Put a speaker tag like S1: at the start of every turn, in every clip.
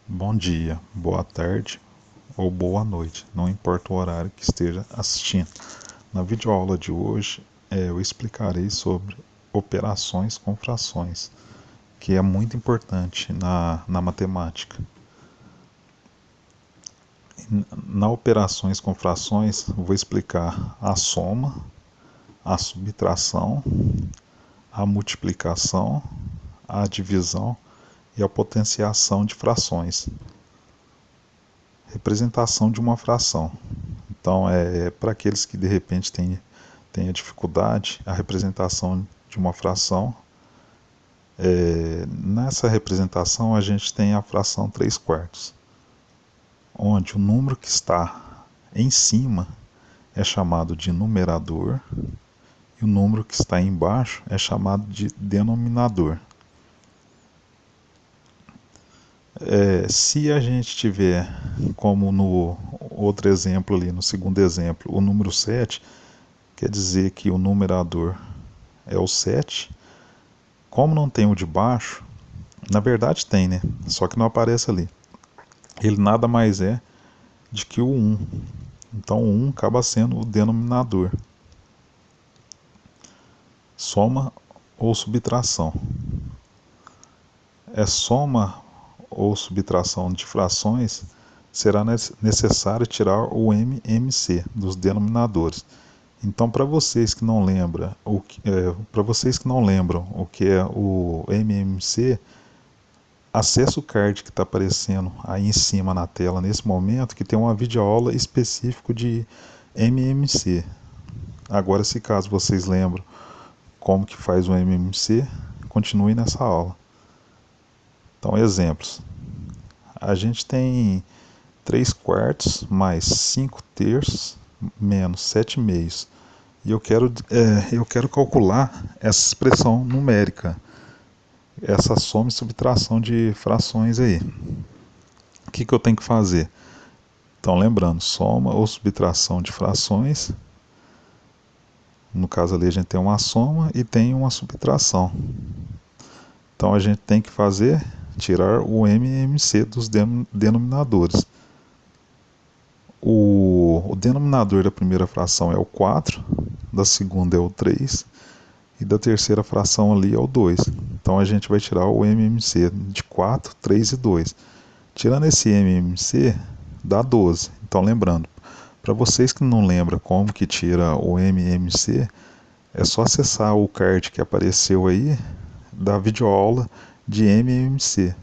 S1: Bom dia, boa tarde ou boa noite, não importa o horário que esteja assistindo. Na videoaula de hoje, eu explicarei sobre operações com frações, que é muito importante na matemática. Na operações com frações, vou explicar a soma, a subtração, a multiplicação, a divisão e a potenciação de frações. Representação de uma fração. Então, para aqueles que de repente têm a dificuldade, a representação de uma fração, nessa representação a gente tem a fração 3/4, onde o número que está em cima é chamado de numerador e o número que está embaixo é chamado de denominador. Se a gente tiver, como no outro exemplo ali, no segundo exemplo, o número 7, quer dizer que o numerador é o 7. Como não tem o de baixo, na verdade tem, né? Só que não aparece ali. Ele nada mais é de que o 1. Então o 1 acaba sendo o denominador. Soma ou subtração. Soma ou subtração de frações, será necessário tirar o MMC dos denominadores. Então, para vocês que não lembram o que é o MMC, acesse o card que está aparecendo aí em cima na tela nesse momento, que tem uma videoaula específica de MMC. Agora, se caso vocês lembram como que faz o MMC, continue nessa aula. Então, exemplos. A gente tem 3/4 mais 5/3 menos 7/2. E eu quero calcular essa expressão numérica, essa soma e subtração de frações aí. O que eu tenho que fazer? Então, lembrando, soma ou subtração de frações. No caso ali a gente tem uma soma e tem uma subtração. Então a gente tem que tirar o MMC dos denominadores. O denominador da primeira fração é o 4, da segunda é o 3 e da terceira fração ali é o 2. Então a gente vai tirar o MMC de 4, 3 e 2. Tirando esse MMC, dá 12. Então lembrando, para vocês que não lembram como que tira o MMC, é só acessar o card que apareceu aí da videoaula de MMC.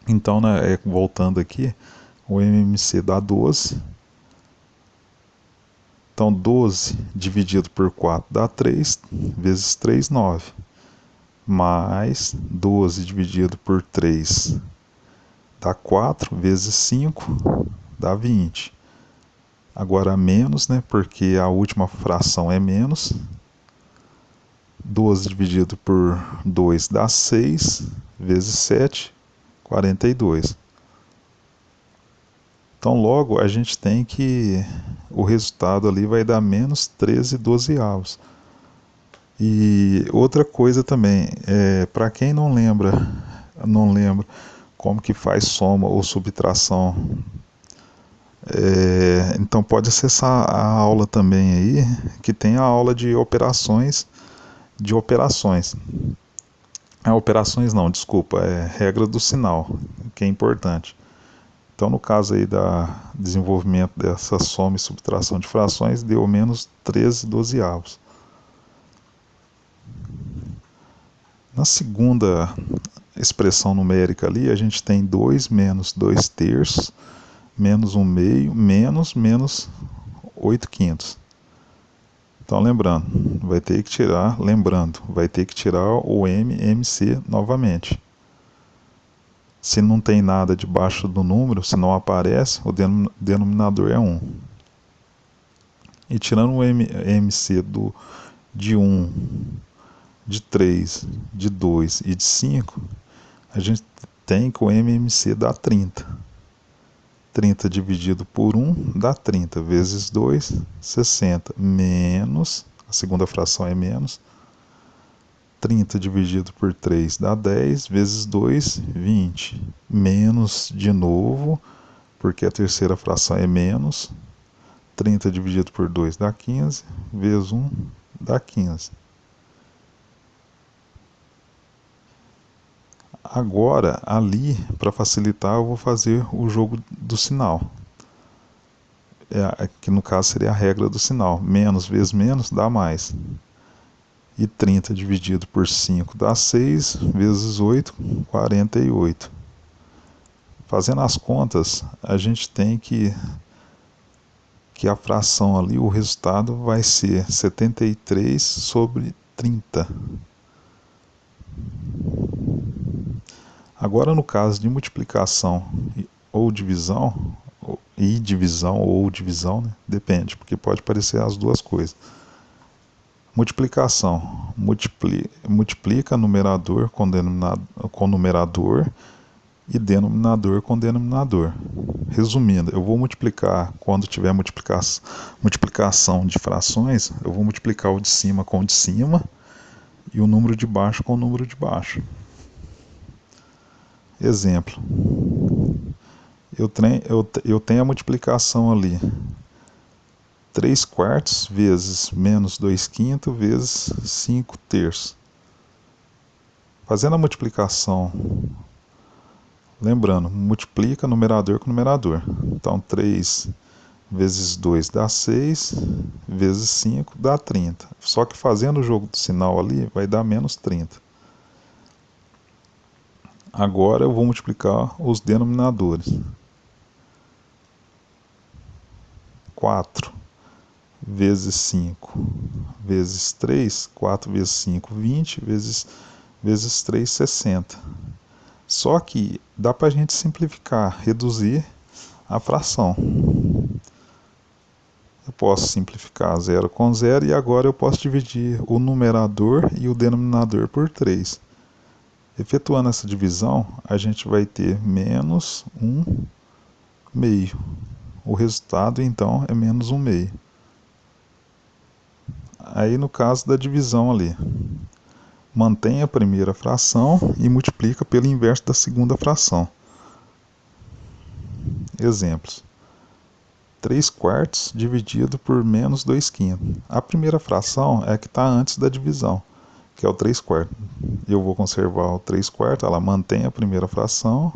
S1: Então, voltando aqui, o MMC dá 12. Então, 12 dividido por 4 dá 3, vezes 3, 9. Mais 12 dividido por 3 dá 4, vezes 5 dá 20. Agora menos, né, porque a última fração é menos. 12 dividido por 2 dá 6, vezes 7, 42. Então logo a gente tem que o resultado ali vai dar menos 13/12. E outra coisa também, para quem não lembra como que faz soma ou subtração, então pode acessar a aula também aí, que tem a aula de operações. Operações não, desculpa, regra do sinal, que é importante. Então, no caso aí da desenvolvimento dessa soma e subtração de frações, deu menos 13/12. Na segunda expressão numérica ali, a gente tem 2 menos 2/3, menos 1/2, menos 8/5. Então, vai ter que tirar o MMC novamente. Se não tem nada debaixo do número, se não aparece, o denominador é 1. E tirando o MC de 1, de 3, de 2 e de 5, a gente tem que o MMC dá 30. 30 dividido por 1 dá 30, vezes 2, 60, menos, a segunda fração é menos, 30 dividido por 3 dá 10, vezes 2, 20. Menos de novo, porque a terceira fração é menos. 30 dividido por 2 dá 15, vezes 1 dá 15. Agora, ali, para facilitar, eu vou fazer o jogo do sinal. Que no caso seria a regra do sinal. Menos vezes menos dá mais. E 30 dividido por 5 dá 6, vezes 8, 48. Fazendo as contas, a gente tem que a fração ali, o resultado vai ser 73 sobre 30. Agora, no caso de multiplicação ou divisão, ou divisão, né? Depende, porque pode parecer as duas coisas. Multiplicação, multiplica numerador com numerador e denominador com denominador. Resumindo, eu vou multiplicar, quando tiver multiplicação de frações, eu vou multiplicar o de cima com o de cima e o número de baixo com o número de baixo. Exemplo, eu tenho a multiplicação ali, 3 quartos vezes menos 2 quintos vezes 5 terços. Fazendo a multiplicação, lembrando, multiplica numerador com numerador. Então, 3 vezes 2 dá 6, vezes 5 dá 30. Só que fazendo o jogo do sinal ali, vai dar menos 30. Agora eu vou multiplicar os denominadores. 4 vezes 5 vezes 3, 4 vezes 5, 20, vezes 3, 60. Só que dá para a gente simplificar, reduzir a fração. Eu posso simplificar 0 com 0 e agora eu posso dividir o numerador e o denominador por 3. Efetuando essa divisão, a gente vai ter menos 1 meio. O resultado, então, é menos 1 meio. Aí, no caso da divisão ali, mantém a primeira fração e multiplica pelo inverso da segunda fração. Exemplos. 3 quartos dividido por menos 2 quintos. A primeira fração é a que está antes da divisão, que é o 3 quartos. Eu vou conservar o 3 quartos, ela mantém a primeira fração.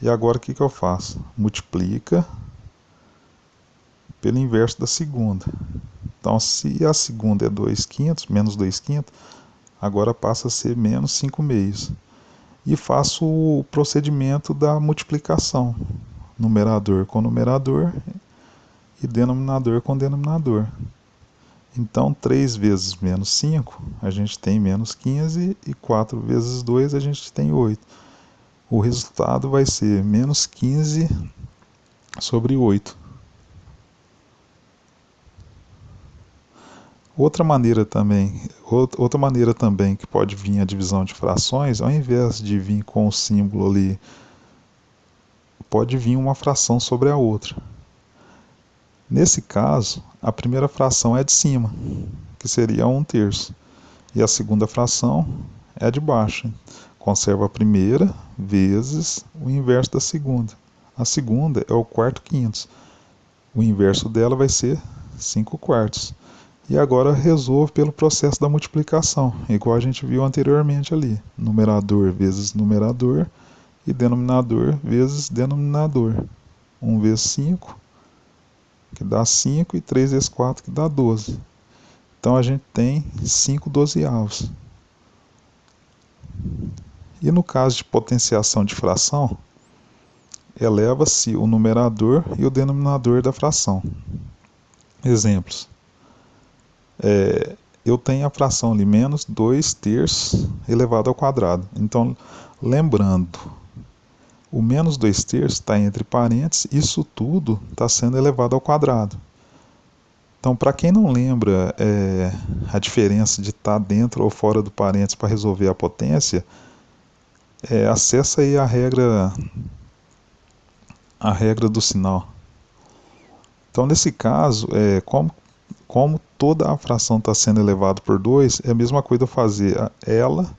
S1: E agora o que eu faço? Multiplica pelo inverso da segunda. Então, se a segunda é 2 quintos, menos 2 quintos, agora passa a ser menos 5 meios. E faço o procedimento da multiplicação. Numerador com numerador e denominador com denominador. Então, 3 vezes menos 5, a gente tem menos 15, e 4 vezes 2, a gente tem 8. O resultado vai ser menos 15 sobre 8. Outra maneira também que pode vir a divisão de frações, ao invés de vir com o símbolo ali, pode vir uma fração sobre a outra. Nesse caso, a primeira fração é de cima, que seria 1 terço, e a segunda fração é de baixo. Conserva a primeira vezes o inverso da segunda. A segunda é o quarto quintos. O inverso dela vai ser 5 quartos. E agora resolvo pelo processo da multiplicação, igual a gente viu anteriormente ali. Numerador vezes numerador e denominador vezes denominador. 1 vezes 5, que dá 5, e 3 vezes 4, que dá 12. Então a gente tem 5 dozeavos. E no caso de potenciação de fração, eleva-se o numerador e o denominador da fração. Exemplos. Eu tenho a fração ali, menos 2 terços elevado ao quadrado. Então, lembrando, o menos 2 terços está entre parênteses, isso tudo está sendo elevado ao quadrado. Então, para quem não lembra a diferença de estar dentro ou fora do parênteses para resolver a potência, acessa aí a regra do sinal. Então, nesse caso, como toda a fração está sendo elevada por 2, é a mesma coisa eu fazer ela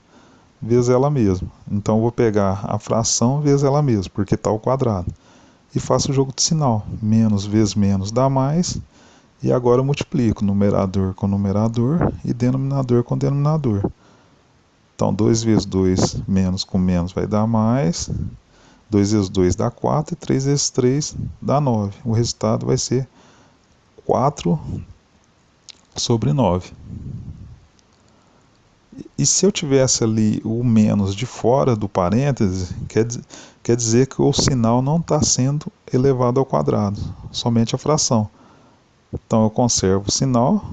S1: vezes ela mesma. Então eu vou pegar a fração vezes ela mesma, porque está ao quadrado. E faço o jogo de sinal. Menos vezes menos dá mais. E agora eu multiplico numerador com numerador e denominador com denominador. Então 2 vezes 2 menos com menos vai dar mais. 2 vezes 2 dá 4 e 3 vezes 3 dá 9. O resultado vai ser 4 sobre 9. E se eu tivesse ali o menos de fora do parêntese, quer dizer que o sinal não está sendo elevado ao quadrado, somente a fração. Então eu conservo o sinal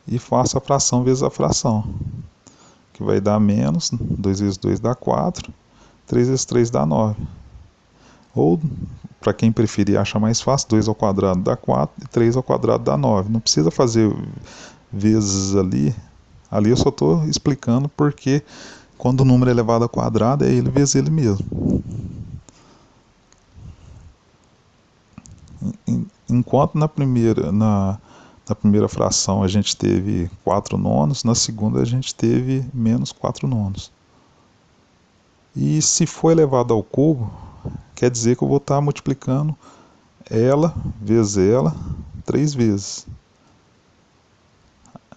S1: e faço a fração vezes a fração, que vai dar menos, 2 vezes 2 dá 4, 3 vezes 3 dá 9. Ou, para quem preferir achar mais fácil, 2 ao quadrado dá 4 e 3 ao quadrado dá 9. Não precisa fazer vezes ali eu só estou explicando porque quando o número é elevado ao quadrado é ele vezes ele mesmo. Enquanto na primeira fração a gente teve 4 nonos, na segunda a gente teve menos 4 nonos. E se for elevado ao cubo, quer dizer que eu vou estar multiplicando ela vezes ela 3 vezes.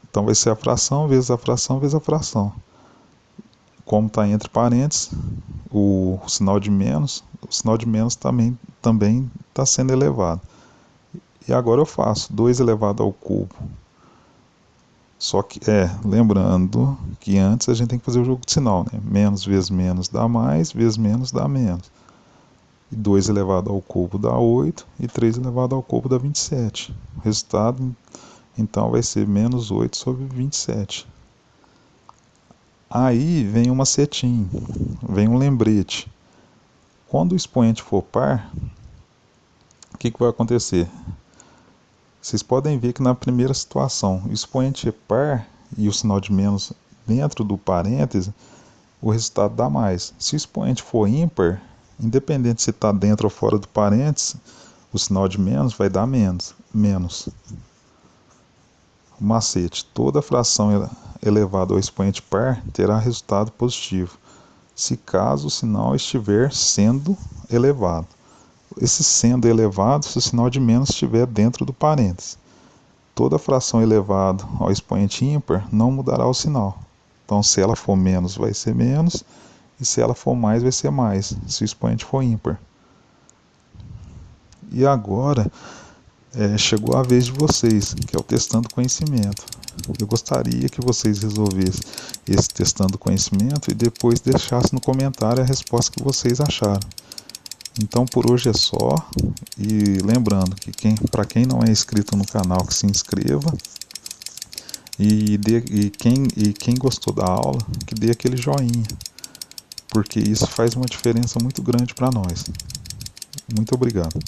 S1: Então vai ser a fração vezes a fração vezes a fração. Como está entre parênteses, o sinal de menos também está sendo elevado. E agora eu faço 2 elevado ao cubo. Só que, lembrando que antes a gente tem que fazer o jogo de sinal, né? Menos vezes menos dá mais, vezes menos dá menos. E 2 elevado ao cubo dá 8, e 3 elevado ao cubo dá 27. O resultado, então, vai ser menos 8 sobre 27. Aí vem uma setinha, vem um lembrete. Quando o expoente for par, o que vai acontecer? Vocês podem ver que na primeira situação, o expoente é par e o sinal de menos dentro do parêntese, o resultado dá mais. Se o expoente for ímpar, independente se está dentro ou fora do parêntese, o sinal de menos vai dar menos. O macete: toda fração elevada ao expoente par terá resultado positivo, se caso o sinal estiver sendo elevado. Esse sendo elevado se o sinal de menos estiver dentro do parêntese. Toda fração elevada ao expoente ímpar não mudará o sinal. Então, se ela for menos, vai ser menos, e se ela for mais, vai ser mais, se o expoente for ímpar. E agora, chegou a vez de vocês, que é o testando conhecimento. Eu gostaria que vocês resolvessem esse testando conhecimento e depois deixassem no comentário a resposta que vocês acharam. Então por hoje é só, e lembrando que para quem não é inscrito no canal, que se inscreva, e quem gostou da aula, que dê aquele joinha, porque isso faz uma diferença muito grande para nós. Muito obrigado.